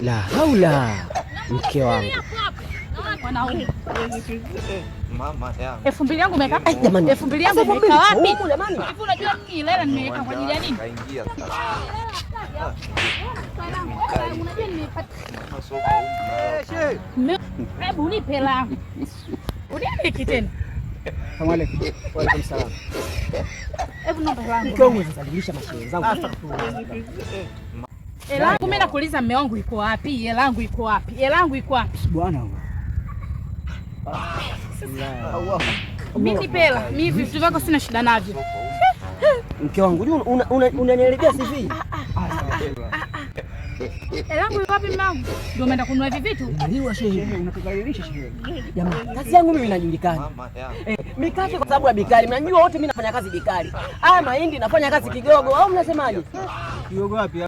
La haula, mke wangu. Mama yangu. 2000 yangu umeka. Jamani, 2000 yangu umeka wapi? Jamani. Hivi unajua mimi lela nimeweka kwa ajili ya nini? Kaingia sasa. Unajua nimepata. Hebu nipe langu. Unipe tena. Salamu alaykum. Wa alaykum salaam. Hebu nipe langu. Mke wangu sasa mashehe zangu. Elangu mimi nakuuliza mume wangu iko wapi? Elangu iko wapi? Elangu iko wapi? Bwana. Mimi nipela, mimi vitu vyako sina shida navyo. Mke wangu, unanielekea CV? Elangu iko wapi mwanangu? Ndio umeenda kununua hivi vitu? Naliwa shehe, unatudhalilisha shehe. Jamani, kazi yangu mimi inajulikana. Mikate kwa sababu ya bikali. Mnajua wote mimi nafanya kazi bikali. Haya mahindi nafanya kazi kigogo au mnasemaje? Kigogo wapi?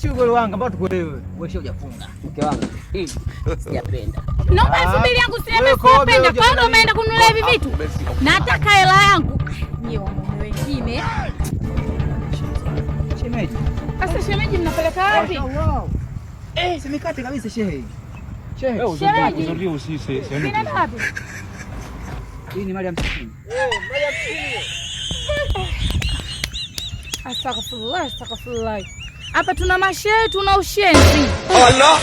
Shughuli wangu ambao tuko wewe. Wewe sio hujafunga. Mke wangu. Sijapenda. Naomba 2000 yangu sipenda. Kwa nini umeenda kununua hivi vitu? Nataka hela yangu. Ni wanaume wengine. Shemeji. Sasa shemeji mnapeleka wapi? Simikate kabisa shehe. Shemeji. Ninaenda wapi? Hii ni mali ya msikini. Mali ya msikini. Astaghfirullah. Hapa tuna mashehe, tuna ushenzi. Allah.